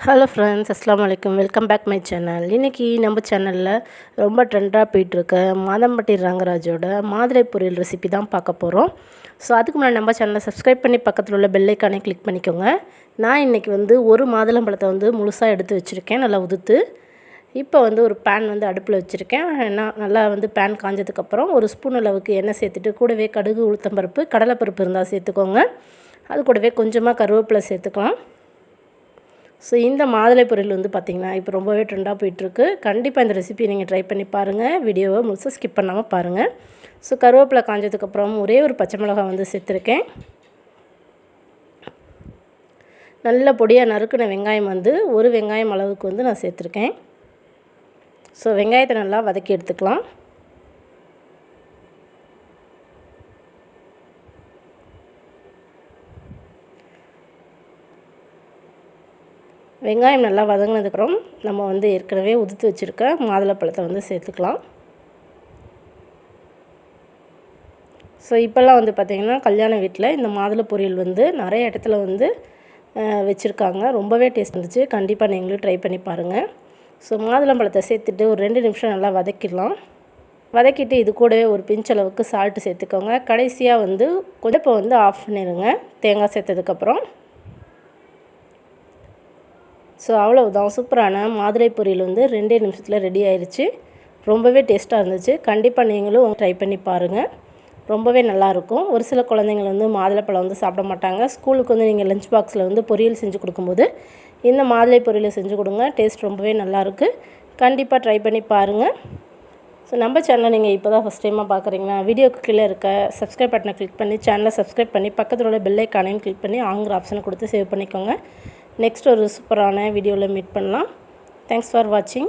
Hello friends, அஸ்ஸலாமு அலைக்கும். Welcome back my channel. இன்றைக்கி நம்ம சேனலில் ரொம்ப ட்ரெண்டாக போயிட்டுருக்க மாதம்பட்டி ரங்கராஜோட மாதுளை பொரியல் ரெசிபி தான் பார்க்க போகிறோம். ஸோ அதுக்கு முன்னாடி நம்ம சேனலை சப்ஸ்கிரைப் பண்ணி பக்கத்தில் உள்ள பெல் ஐக்கானை கிளிக் பண்ணிக்கோங்க. நான் இன்றைக்கி ஒரு மாதுளம்பழத்தை முழுசாக எடுத்து வச்சுருக்கேன், நல்லா உதுத்து. இப்போ ஒரு பேன் அடுப்பில் வச்சுருக்கேன். நல்லா பேன் காஞ்சதுக்கப்புறம் ஒரு ஸ்பூன் அளவுக்கு எண்ணெய் சேர்த்துட்டு கூடவே கடுகு, உளுத்தம்பருப்பு, கடலைப்பருப்பு இருந்தால் சேர்த்துக்கோங்க. அது கூடவே கொஞ்சமாக கருவேப்பிலை சேர்த்துக்கலாம். ஸோ இந்த மாதுளை பொரியல் பார்த்திங்கன்னா இப்போ ரொம்பவே ட்ரெண்டாக போயிட்டுருக்கு. கண்டிப்பாக இந்த ரெசிபி நீங்கள் ட்ரை பண்ணி பாருங்கள். வீடியோவை முழுசாக ஸ்கிப் பண்ணாமல் பாருங்கள். ஸோ கருவேப்பிலை காஞ்சதுக்கப்புறம் ஒரே ஒரு பச்சை மிளகாய் சேர்த்துருக்கேன். நல்ல பொடியாக நறுக்கின வெங்காயம் ஒரு வெங்காயம் அளவுக்கு நான் சேர்த்துருக்கேன். ஸோ வெங்காயத்தை நல்லா வதக்கி எடுத்துக்கலாம். வெங்காயம் நல்லா வதங்கினதுக்கப்புறம் நம்ம ஏற்கனவே உதுத்து வச்சுருக்க மாதுளப்பழத்தை சேர்த்துக்கலாம். ஸோ இப்போல்லாம் பார்த்திங்கன்னா கல்யாண வீட்டில் இந்த மாதுளை பொரியல் நிறைய இடத்துல வச்சுருக்காங்க. ரொம்பவே டேஸ்ட் இருந்துச்சு. கண்டிப்பாக நீங்களும் ட்ரை பண்ணி பாருங்கள். ஸோ மாதுளம்பழத்தை சேர்த்துட்டு ஒரு 2 நிமிஷம் நல்லா வதக்கிடலாம். வதக்கிட்டு இது கூடவே ஒரு பிஞ்ச் அளவுக்கு சால்ட்டு சேர்த்துக்கோங்க. கடைசியாக கொஞ்சம் ஆஃப் பண்ணிடுங்க தேங்காய் சேர்த்ததுக்கப்புறம். ஸோ அவ்வளவுதான், சூப்பரான மாதுளை பொரியல் 2 நிமிஷத்தில் ரெடி ஆயிடுச்சு. ரொம்பவே டேஸ்ட்டாக இருந்துச்சு. கண்டிப்பாக நீங்களும் ட்ரை பண்ணி பாருங்கள். ரொம்பவே நல்லாயிருக்கும். ஒரு சில குழந்தைங்கள் மாதுளைப்பழம் சாப்பிட மாட்டாங்க. ஸ்கூலுக்கு நீங்கள் லஞ்ச் பாக்ஸில் பொரியல் செஞ்சு கொடுக்கும்போது இந்த மாதுளை பொரியலை செஞ்சு கொடுங்க. டேஸ்ட் ரொம்பவே நல்லாயிருக்கு. கண்டிப்பாக ட்ரை பண்ணி பாருங்கள். ஸோ நம்ம சேனலை நீங்கள் இப்போ தான் ஃபஸ்ட் டைமாக பார்க்குறீங்கன்னா வீடியோக்கு கீழே இருக்க சப்ஸ்கிரைப் பட்டனை கிளிக் பண்ணி சேனலை சப்ஸ்கிரைப் பண்ணி பக்கத்தில் உள்ள பெல் ஐக்கானையும் கிளிக் பண்ணி ஆங்கிற ஆப்ஷனை கொடுத்து சேவ் பண்ணிக்கோங்க. நெக்ஸ்ட் ஒரு சூப்பரான வீடியோவில் மீட் பண்ணலாம். தேங்க்ஸ் ஃபார் வாட்சிங்.